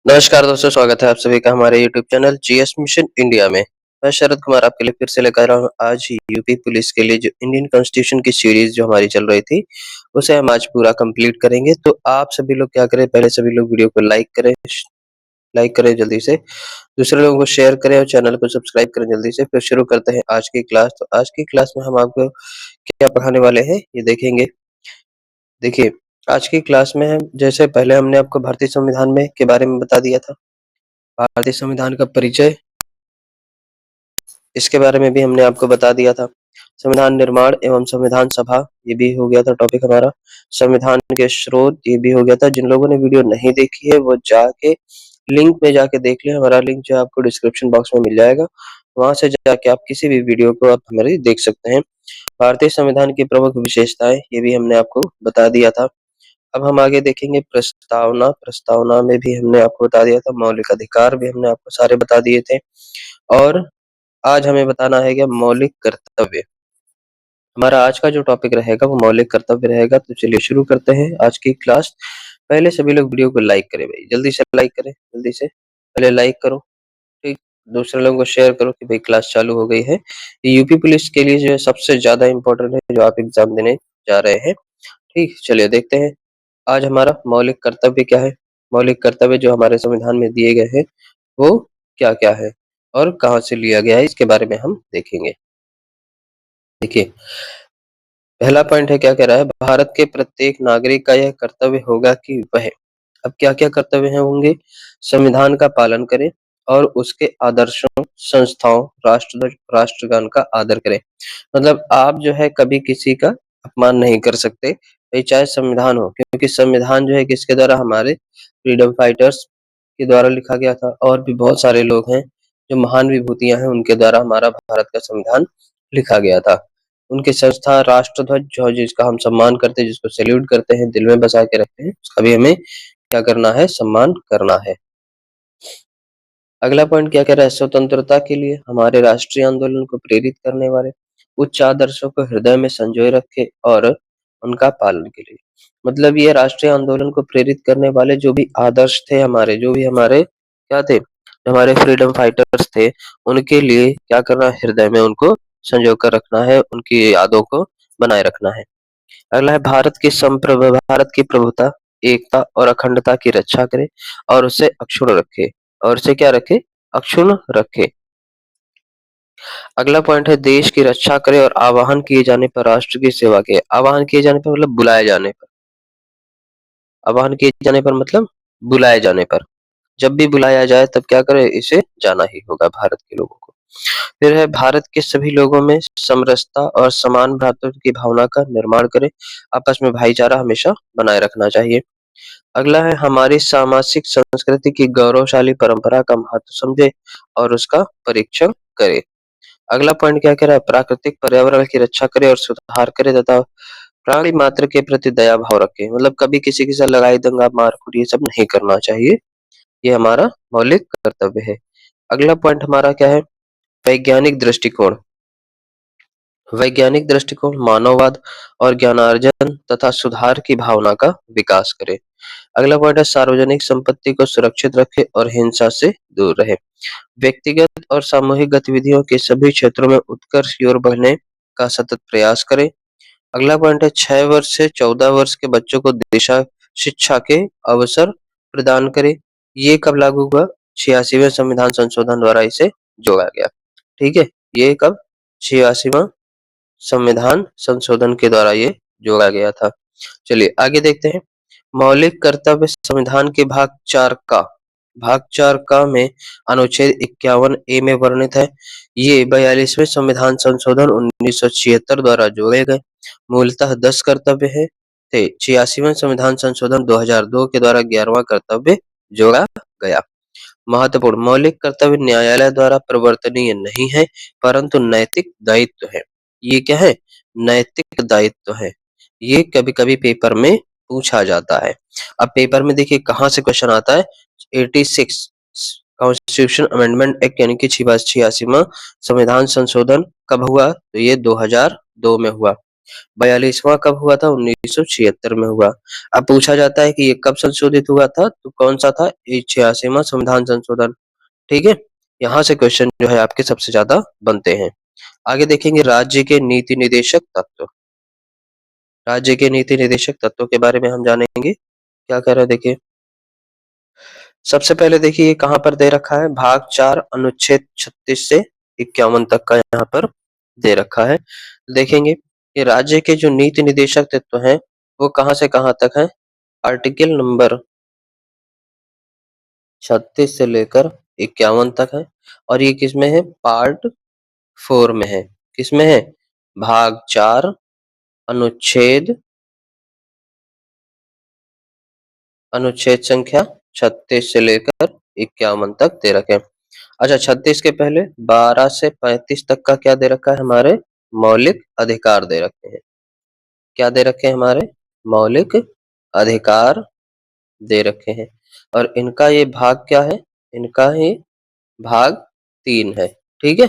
नमस्कार दोस्तों, स्वागत है आप सभी का हमारे YouTube channel GS mission India में। मैं शरद कुमार आपके लिए फिर से लेकर आया हूँ आज यूपी पुलिस के लिए जो इंडियन कॉन्स्टिट्यूशन की सीरीज जो हमारी चल रही थी, उसे हम आज पूरा कंप्लीट करेंगे। तो आप सभी लोग क्या करें, पहले सभी लोग वीडियो को लाइक करें जल्दी से, दूसरे लोगों को शेयर करें और चैनल को सब्सक्राइब करें जल्दी से। फिर शुरू करते हैं आज की क्लास। तो आज की क्लास में हम आपको क्या पढ़ाने वाले हैं ये देखेंगे। देखिए, आज की क्लास में हम जैसे पहले हमने आपको भारतीय संविधान में के बारे में बता दिया था, भारतीय संविधान का परिचय, इसके बारे में भी हमने आपको बता दिया था। संविधान निर्माण एवं संविधान सभा, ये भी हो गया था टॉपिक हमारा। संविधान के स्रोत, ये भी हो गया था। जिन लोगों ने वीडियो नहीं देखी है वो जाके लिंक में जाके देख लें। हमारा लिंक जो है आपको डिस्क्रिप्शन बॉक्स में मिल जाएगा, वहां से जाके आप किसी भी वीडियो को आप हमारी देख सकते हैं। भारतीय संविधान की प्रमुख विशेषताएं, ये भी हमने आपको बता दिया था। अब हम आगे देखेंगे प्रस्तावना। प्रस्तावना में भी हमने आपको बता दिया था। मौलिक अधिकार भी हमने आपको सारे बता दिए थे। और आज हमें बताना है कि मौलिक कर्तव्य। हमारा आज का जो टॉपिक रहेगा वो मौलिक कर्तव्य रहेगा। तो चलिए शुरू करते हैं आज की क्लास। पहले सभी लोग वीडियो को लाइक करें भाई, जल्दी से लाइक करें, जल्दी से पहले लाइक करो, ठीक। दूसरे लोगों को शेयर करो कि भाई क्लास चालू हो गई है। ये यूपी पुलिस के लिए जो है सबसे ज्यादा इम्पोर्टेंट है, जो आप एग्जाम देने जा रहे हैं। ठीक, चलिए देखते हैं आज हमारा मौलिक कर्तव्य क्या है। मौलिक कर्तव्य जो हमारे संविधान में दिए गए हैं वो क्या क्या है और कहाँ से लिया गया है, इसके बारे में हम देखेंगे। देखिए, पहला पॉइंट है, क्या कह रहा है, भारत के प्रत्येक नागरिक का यह कर्तव्य होगा कि वह, अब क्या क्या कर्तव्य हैं होंगे, संविधान का पालन करें और उसके आदर्शों, संस्थाओं, राष्ट्रध्वज, राष्ट्रगान का आदर करें। मतलब आप जो है कभी किसी का अपमान नहीं कर सकते, ये चाहे संविधान हो, क्योंकि संविधान जो है किसके द्वारा, हमारे फ्रीडम फाइटर्स के द्वारा लिखा गया था। और भी बहुत सारे लोग हैं जो महान विभूतियां हैं, उनके द्वारा हमारा भारत का संविधान लिखा गया था। उनके संस्था राष्ट्रध्वज जो जिसका हम सम्मान करते हैं, जिसको सैल्यूट करते हैं, दिल में बसा के रखते हैं, उसका भी हमें क्या करना है, सम्मान करना है। अगला पॉइंट क्या कह रहा है, स्वतंत्रता के लिए हमारे राष्ट्रीय आंदोलन को प्रेरित करने वाले उच्च आदर्शों को हृदय में संजोए रखे और उनका पालन के लिए, मतलब ये राष्ट्रीय आंदोलन को प्रेरित करने वाले जो भी आदर्श थे हमारे, जो भी हमारे क्या थे, जो हमारे फ्रीडम फाइटर्स थे, उनके लिए क्या करना है, हृदय में उनको संजो कर रखना है, उनकी यादों को बनाए रखना है। अगला है भारत की प्रभुता, एकता और अखंडता की रक्षा करे और उसे अक्षुण्ण रखे, और उसे क्या रखे, अक्षुण्ण रखे। अगला पॉइंट है, देश की रक्षा करे और आह्वान किए जाने पर राष्ट्र की सेवा के, आह्वान किए जाने पर मतलब बुलाए जाने पर, आह्वान किए जाने पर मतलब बुलाए जाने पर, जब भी बुलाया जाए तब क्या करे, इसे जाना ही होगा भारत के लोगों को। फिर है, भारत के सभी लोगों में समरसता और समान भ्रातृत्व की भावना का निर्माण करे, आपस में भाईचारा हमेशा बनाए रखना चाहिए। अगला है, हमारी सामाजिक संस्कृति की गौरवशाली परंपरा का महत्व समझे और उसका परीक्षण करे। अगला पॉइंट क्या कह रहा है, प्राकृतिक पर्यावरण की रक्षा करे और सुधार करे तथा प्राणी मात्र के प्रति दया भाव रखे, मतलब कभी किसी के साथ लड़ाई दंगा मारकूट ये सब नहीं करना चाहिए, ये हमारा मौलिक कर्तव्य है। अगला पॉइंट हमारा क्या है, वैज्ञानिक दृष्टिकोण। वैज्ञानिक दृष्टिकोण मानववाद और ज्ञानार्जन तथा सुधार की भावना का विकास करे। अगला पॉइंट है, सार्वजनिक संपत्ति को सुरक्षित रखे और हिंसा से दूर रहे। व्यक्तिगत और सामूहिक गतिविधियों के सभी क्षेत्रों में उत्कर्ष की ओर बढ़ने का सतत प्रयास करें। अगला पॉइंट है, 6 वर्ष से 14 वर्ष के बच्चों को दिशा शिक्षा के अवसर प्रदान करें। ये कब लागू हुआ, 86वें संविधान संशोधन द्वारा इसे जोड़ा गया। ठीक है, ये कब, 86वां संविधान संशोधन के द्वारा ये जोड़ा गया था। चलिए आगे देखते हैं, मौलिक कर्तव्य संविधान के भाग 4 का में अनुच्छेद 51A में वर्णित है। ये 42वें संविधान संशोधन 1976 द्वारा जोड़े गए मूलतः 10 कर्तव्य है थे। 86वें संविधान संशोधन 2002 के द्वारा 11वां कर्तव्य जोड़ा गया। महत्वपूर्ण, मौलिक कर्तव्य न्यायालय द्वारा प्रवर्तनीय नहीं है, परंतु नैतिक दायित्व है। ये क्या है, नैतिक दायित्व है। ये कभी कभी पेपर में पूछा जाता है। अब पेपर में देखिए कहाँ से क्वेश्चन आता है, 86 कॉन्स्टिट्यूशन अमेंडमेंट एक्ट यानी कि 86वां संविधान संशोधन कब हुआ, तो ये 2002 में हुआ। 42वां कब हुआ था? 1976 में हुआ। अब पूछा जाता है कि ये कब संशोधित हुआ था, तो कौन सा था? ये 86वां संविधान संशोधन। ठीक है, यहाँ से क्वेश्चन जो है आपके सबसे ज्यादा बनते हैं। आगे देखेंगे राज्य के नीति निदेशक तत्व। राज्य के नीति निदेशक तत्वों के बारे में हम जानेंगे। क्या कह रहे हैं देखिए, सबसे पहले देखिए ये कहाँ पर दे रखा है, भाग 4 अनुच्छेद 36 से 51 तक का यहाँ पर दे रखा है। देखेंगे कि राज्य के जो नीति निदेशक तत्व हैं वो कहाँ से कहाँ तक है। आर्टिकल नंबर 36 से लेकर 51 तक है, और ये किसमें है? पार्ट 4 में है। किसमें है? भाग 4 अनुच्छेद अनुच्छेद संख्या 36 से लेकर 51 तक दे रखे हैं। अच्छा, 36 के पहले 12 से 35 तक का क्या दे रखा है? हमारे मौलिक अधिकार दे रखे हैं। क्या दे रखे हैं? हमारे मौलिक अधिकार दे रखे हैं, और इनका ये भाग क्या है? इनका ही भाग 3 है। ठीक है,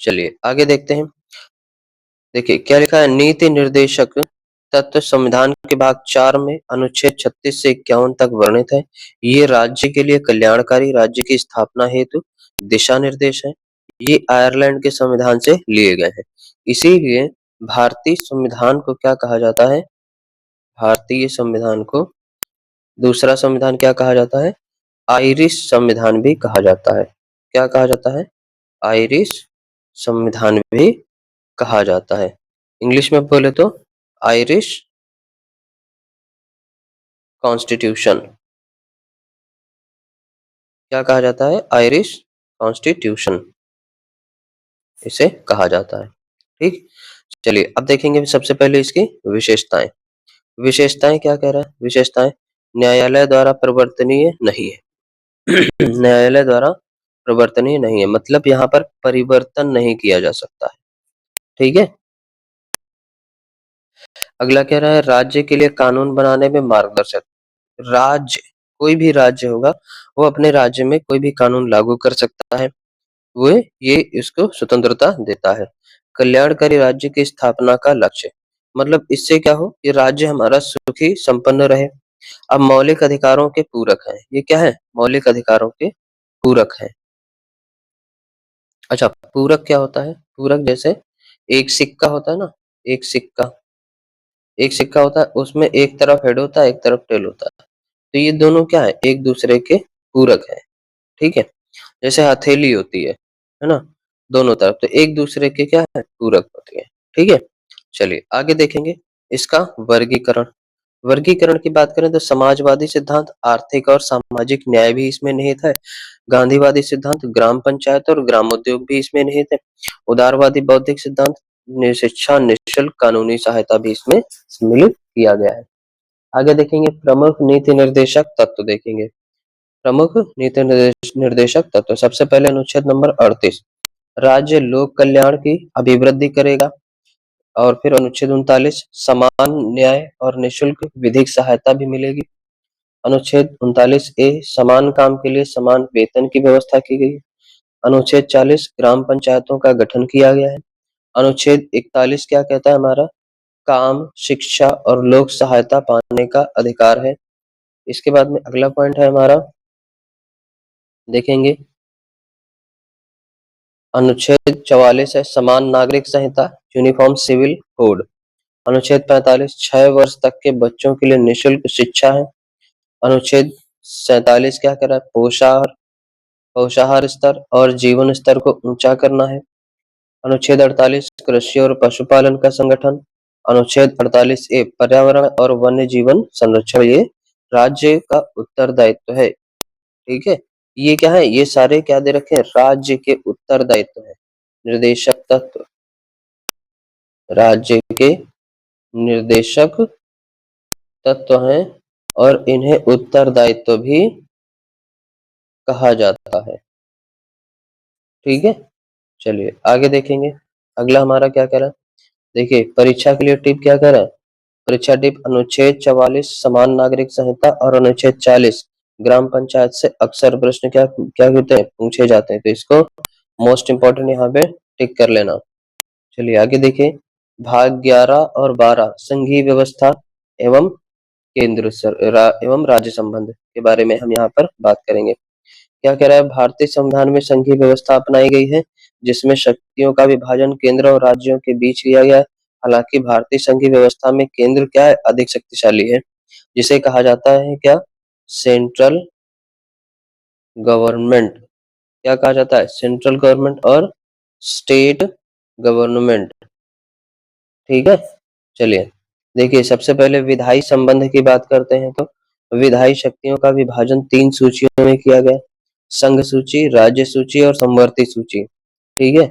चलिए आगे देखते हैं। देखिए क्या लिखा है, नीति निर्देशक तत्व संविधान के भाग 4 में अनुच्छेद 36 से 51 तक वर्णित है। ये राज्य के लिए कल्याणकारी राज्य की स्थापना हेतु दिशा निर्देश है। ये आयरलैंड के संविधान से लिए गए हैं, इसीलिए भारतीय संविधान को क्या कहा जाता है? भारतीय संविधान को दूसरा संविधान क्या कहा जाता है? आयरिश संविधान भी कहा जाता है। क्या कहा जाता है? आयरिश संविधान भी कहा जाता है। इंग्लिश में बोले तो आयरिश कॉन्स्टिट्यूशन। क्या कहा जाता है? आयरिश कॉन्स्टिट्यूशन इसे कहा जाता है। ठीक, चलिए अब देखेंगे सबसे पहले इसकी विशेषताएं। विशेषताएं क्या कह रहा है? विशेषताएं न्यायालय द्वारा परिवर्तनीय नहीं है। न्यायालय द्वारा परिवर्तनीय नहीं है, मतलब यहाँ पर परिवर्तन नहीं किया जा सकता है। ठीक है, अगला कह रहा है राज्य के लिए कानून बनाने में मार्गदर्शक। राज्य, कोई भी राज्य होगा वो अपने राज्य में कोई भी कानून लागू कर सकता है, वो ये इसको स्वतंत्रता देता है। कल्याणकारी राज्य की स्थापना का लक्ष्य, मतलब इससे क्या हो कि राज्य हमारा सुखी संपन्न रहे। अब मौलिक अधिकारों के पूरक है, ये क्या है? मौलिक अधिकारों के पूरक है। अच्छा, पूरक क्या होता है? पूरक जैसे एक सिक्का होता है ना, एक सिक्का, एक सिक्का होता है, उसमें एक तरफ हेड होता है, एक तरफ टेल होता है, तो ये दोनों क्या है? एक दूसरे के पूरक है। ठीक है, जैसे हथेली होती है ना, दोनों तरफ, तो एक दूसरे के क्या है? पूरक होती है। ठीक है, चलिए आगे देखेंगे इसका वर्गीकरण। वर्गीकरण की बात करें तो समाजवादी सिद्धांत आर्थिक और सामाजिक न्याय भी इसमें निहित है। गांधीवादी सिद्धांत ग्राम पंचायत और ग्रामोद्योग भी इसमें निहित है। उदारवादी बौद्धिक सिद्धांत शिक्षा निःशुल्क कानूनी सहायता भी इसमें सम्मिलित किया गया है। आगे देखेंगे प्रमुख नीति निर्देशक तत्व देखेंगे। प्रमुख नीति निर्देशक तत्व, सबसे पहले अनुच्छेद नंबर 38, राज्य लोक कल्याण की अभिवृद्धि करेगा। और फिर अनुच्छेद 39, समान न्याय और निःशुल्क विधिक सहायता भी मिलेगी। अनुच्छेद 39A, समान काम के लिए समान वेतन की व्यवस्था की गई है। अनुच्छेद 40, ग्राम पंचायतों का गठन किया गया है। अनुच्छेद 41 क्या कहता है? हमारा काम, शिक्षा और लोक सहायता पाने का अधिकार है। इसके बाद में अगला पॉइंट है हमारा, देखेंगे अनुच्छेद 44 है समान नागरिक संहिता, यूनिफॉर्म सिविल कोड। अनुच्छेद 45, 6 वर्ष तक के बच्चों के लिए निःशुल्क शिक्षा है। अनुच्छेद 47 क्या कर रहा है? पोषाहार स्तर और जीवन स्तर को ऊंचा करना है। अनुच्छेद 48, कृषि और पशुपालन का संगठन। अनुच्छेद 48A, पर्यावरण और वन्य जीवन संरक्षण, ये राज्य का उत्तरदायित्व है। ठीक है, ये क्या है? ये सारे क्या दे रखे हैं? राज्य के उत्तरदायित्व है। निर्देशक तत्व, राज्य के निर्देशक तत्व हैं, और इन्हें उत्तरदायित्व भी कहा जाता है। ठीक है, चलिए आगे देखेंगे। अगला हमारा क्या कह रहा है? देखिए परीक्षा के लिए टिप क्या कह रहा है? परीक्षा टिप अनुच्छेद 44 समान नागरिक संहिता और अनुच्छेद 40 ग्राम पंचायत से अक्सर प्रश्न क्या क्या होते हैं? पूछे जाते हैं, तो इसको मोस्ट इंपोर्टेंट यहाँ पे टिक कर लेना। चलिए आगे देखिए, भाग 11 और 12 संघीय व्यवस्था एवं एवं राज्य संबंध के बारे में हम यहाँ पर बात करेंगे। क्या कह रहा है, भारतीय संविधान में संघीय व्यवस्था अपनाई गई है जिसमें शक्तियों का विभाजन केंद्र और राज्यों के बीच किया गया है। हालांकि भारतीय संघीय व्यवस्था में केंद्र क्या है, अधिक शक्तिशाली है, जिसे कहा जाता है क्या, सेंट्रल गवर्नमेंट। क्या कहा जाता है, सेंट्रल गवर्नमेंट और स्टेट गवर्नमेंट। ठीक है, चलिए देखिए, सबसे पहले विधायी संबंध की बात करते हैं तो विधायी शक्तियों का विभाजन 3 सूचियों में किया गया, संघ सूची, राज्य सूची और समवर्ती सूची। ठीक है,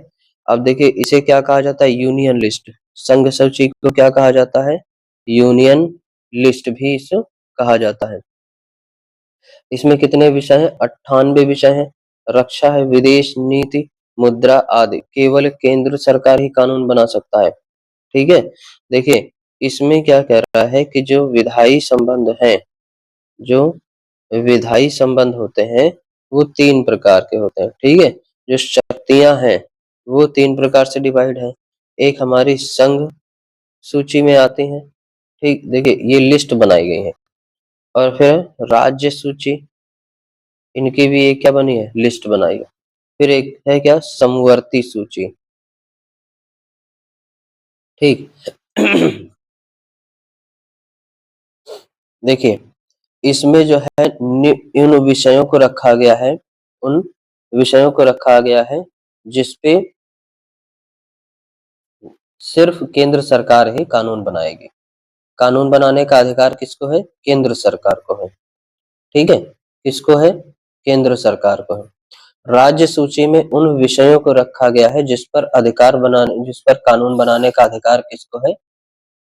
अब देखिए इसे क्या कहा जाता है, यूनियन लिस्ट। संघ सूची को क्या कहा जाता है, यूनियन लिस्ट भी इसे कहा जाता है। इसमें कितने विषय हैं, 98 विषय हैं। रक्षा है, विदेश नीति, मुद्रा आदि केवल केंद्र सरकार ही कानून बना सकता है। ठीक है, देखिए इसमें क्या कह रहा है कि जो विधायी संबंध हैं, जो विधायी संबंध होते हैं वो 3 प्रकार के होते हैं। ठीक है, जो शक्तियां हैं वो 3 प्रकार से डिवाइड है। एक हमारी संघ सूची में आती है, ठीक, देखिए ये लिस्ट बनाई गई है। और फिर राज्य सूची, इनकी भी एक क्या बनी है, लिस्ट बनाई है। फिर एक है क्या, समवर्ती सूची। ठीक देखिए इसमें जो है इन विषयों को रखा गया है, उन विषयों को रखा गया है जिसपे सिर्फ केंद्र सरकार ही कानून बनाएगी। कानून बनाने का अधिकार किसको है, केंद्र सरकार को है। ठीक है, किसको है, केंद्र सरकार को है। राज्य सूची में उन विषयों को रखा गया है जिस पर कानून बनाने का अधिकार किसको है,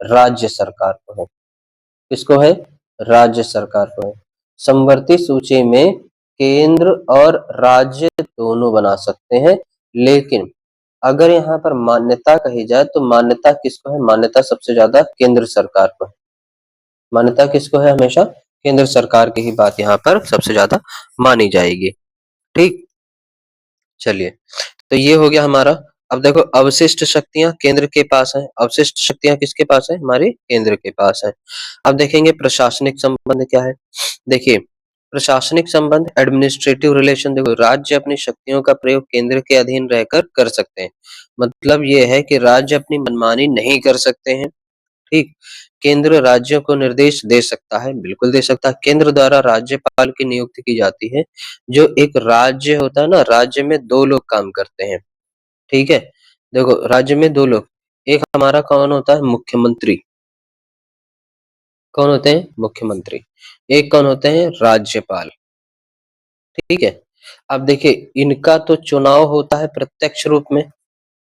राज्य सरकार को है। किसको है, राज्य सरकार को है। समवर्ती सूची में केंद्र और राज्य दोनों बना सकते हैं, लेकिन अगर यहाँ पर मान्यता कही जाए तो मान्यता किसको है, मान्यता सबसे ज्यादा केंद्र सरकार को है। मान्यता किसको है, हमेशा केंद्र सरकार की ही बात यहाँ पर सबसे ज्यादा मानी जाएगी। ठीक, चलिए तो ये हो गया हमारा। अब देखो अवशिष्ट शक्तियां केंद्र के पास है, अवशिष्ट शक्तियां किसके पास है, हमारे केंद्र के पास है। अब देखेंगे प्रशासनिक संबंध क्या है। देखिए प्रशासनिक संबंध, एडमिनिस्ट्रेटिव रिलेशन, देखो राज्य अपनी शक्तियों का प्रयोग केंद्र के अधीन रहकर कर सकते हैं। मतलब ये है कि राज्य अपनी मनमानी नहीं कर सकते हैं। ठीक, केंद्र राज्यों को निर्देश दे सकता है, बिल्कुल दे सकता है। केंद्र द्वारा राज्यपाल की नियुक्ति की जाती है। जो एक राज्य होता है ना, राज्य में 2 लोग काम करते हैं। ठीक है, देखो राज्य में 2 लोग, एक हमारा कौन होता है, मुख्यमंत्री। कौन होते हैं, मुख्यमंत्री। एक कौन होते हैं, राज्यपाल। ठीक है, अब देखिए इनका तो चुनाव होता है प्रत्यक्ष रूप में।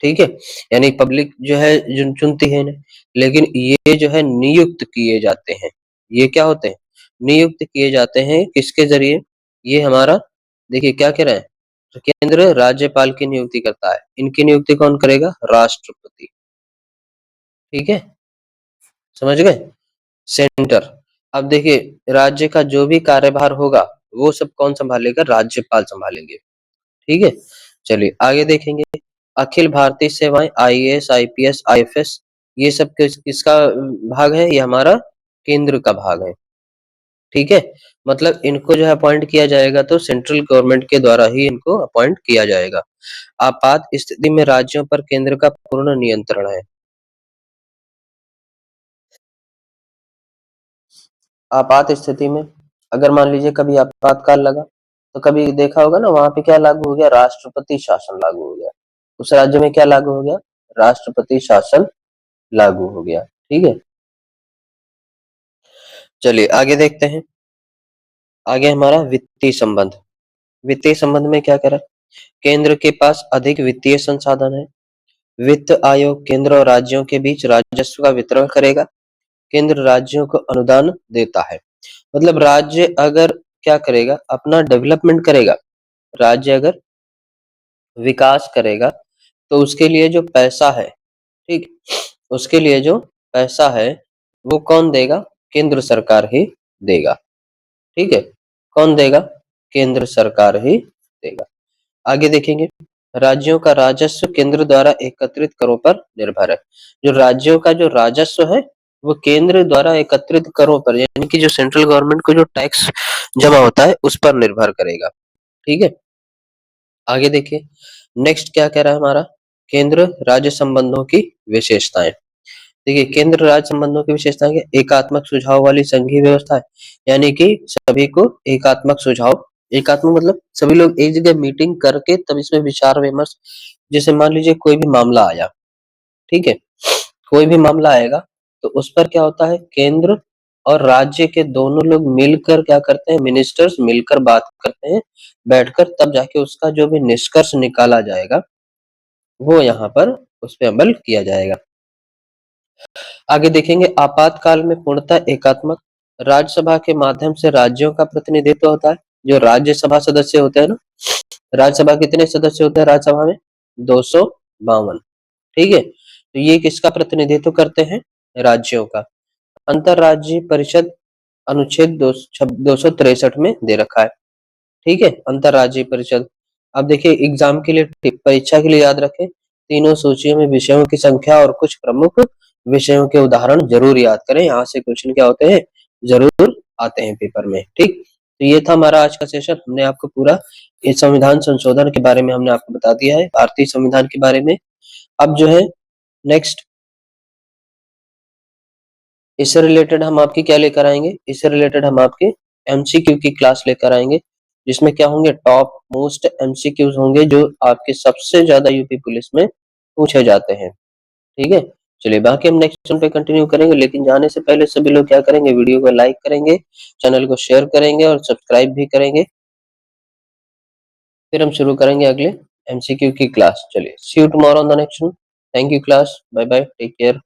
ठीक है, यानी पब्लिक जो है चुनती है इन्हें, लेकिन ये जो है नियुक्त किए जाते हैं। ये क्या होते हैं, नियुक्त किए जाते हैं, किसके जरिए, ये हमारा, देखिए क्या कह रहे हैं, तो केंद्र राज्यपाल की नियुक्ति करता है, इनकी नियुक्ति कौन करेगा, राष्ट्रपति। ठीक है, समझ गए, सेंटर। अब देखिए राज्य का जो भी कार्यभार होगा वो सब कौन संभालेगा, राज्यपाल संभालेंगे। ठीक है, चलिए आगे देखेंगे। अखिल भारतीय सेवाएं, आईएएस, आईपीएस, आईएफएस, ये सब किसका भाग है, ये हमारा केंद्र का भाग है। ठीक है, मतलब इनको जो है अपॉइंट किया जाएगा तो सेंट्रल गवर्नमेंट के द्वारा ही इनको अपॉइंट किया जाएगा। आपात स्थिति में राज्यों पर केंद्र का पूर्ण नियंत्रण है। आपात स्थिति में अगर मान लीजिए कभी आपातकाल लगा तो कभी देखा होगा ना, वहां पे क्या लागू हो गया, राष्ट्रपति शासन लागू हो गया। उस राज्य में क्या लागू हो गया, राष्ट्रपति शासन लागू हो गया। ठीक है, चलिए आगे देखते हैं। आगे हमारा वित्तीय संबंध। वित्तीय संबंध में क्या करा, केंद्र के पास अधिक वित्तीय संसाधन है। वित्त आयोग केंद्र और राज्यों के बीच राजस्व का वितरण करेगा। केंद्र राज्यों को अनुदान देता है। मतलब राज्य अगर क्या करेगा, अपना डेवलपमेंट करेगा, राज्य अगर विकास करेगा तो उसके लिए जो पैसा है, ठीक, उसके लिए जो पैसा है वो कौन देगा, केंद्र सरकार ही देगा। ठीक है, कौन देगा, केंद्र सरकार ही देगा। आगे देखेंगे, राज्यों का राजस्व केंद्र द्वारा एकत्रित करों पर निर्भर है। जो राज्यों का जो राजस्व है वो केंद्र द्वारा एकत्रित करों पर, यानी कि जो सेंट्रल गवर्नमेंट को जो टैक्स जमा होता है उस पर निर्भर करेगा। ठीक है, आगे देखिए नेक्स्ट क्या कह रहा है हमारा, केंद्र राज्य संबंधों की विशेषताएं। देखिए केंद्र राज्य संबंधों की विशेषताएं एकात्मक सुझाव वाली संघीय व्यवस्था है, यानी कि सभी को एकात्मक सुझाव, एकात्मक मतलब सभी लोग एक जगह मीटिंग करके तब इसमें विचार विमर्श, जैसे मान लीजिए कोई भी मामला आया, ठीक है, कोई भी मामला आएगा तो उस पर क्या होता है, केंद्र और राज्य के दोनों लोग मिलकर क्या करते हैं, मिनिस्टर्स मिलकर बात करते हैं बैठकर, तब जाके उसका जो भी निष्कर्ष निकाला जाएगा वो यहाँ पर उस पे अमल किया जाएगा। आगे देखेंगे आपातकाल में पूर्णतः एकात्मक, राज्यसभा के माध्यम से राज्यों का प्रतिनिधित्व होता है। जो राज्यसभा सदस्य होते हैं ना, राज्यसभा कितने सदस्य होते हैं राज्यसभा में, 252। ठीक है, तो ये किसका प्रतिनिधित्व करते हैं, राज्यों का। अंतरराज्यीय परिषद अनुच्छेद 263 में दे रखा है। ठीक है, अंतरराज्यीय परिषद। अब देखिए एग्जाम के लिए, परीक्षा के लिए याद रखें, तीनों सूचियों में विषयों की संख्या और कुछ प्रमुख विषयों के उदाहरण जरूर याद करें, यहाँ से क्वेश्चन क्या होते हैं, जरूर आते हैं पेपर में। ठीक, तो ये था हमारा आज का सेशन। हमने आपको पूरा इस संविधान संशोधन के बारे में हमने आपको बता दिया है, भारतीय संविधान के बारे में। अब जो है नेक्स्ट इससे रिलेटेड हम आपकी क्या लेकर आएंगे, इससे रिलेटेड हम आपके एमसीक्यू की क्लास लेकर आएंगे, जिसमें क्या होंगे, टॉप मोस्ट एमसीक्यूज होंगे जो आपके सबसे ज्यादा यूपी पुलिस में पूछे जाते हैं। ठीक है, चलिए बाकी हम नेक्स्ट पे कंटिन्यू करेंगे, लेकिन जाने से पहले सभी लोग क्या करेंगे, वीडियो को लाइक करेंगे, चैनल को शेयर करेंगे और सब्सक्राइब भी करेंगे। फिर हम शुरू करेंगे अगले एमसीक्यू की क्लास। चलिए see you tomorrow on the next one. Thank you class, bye bye, take care.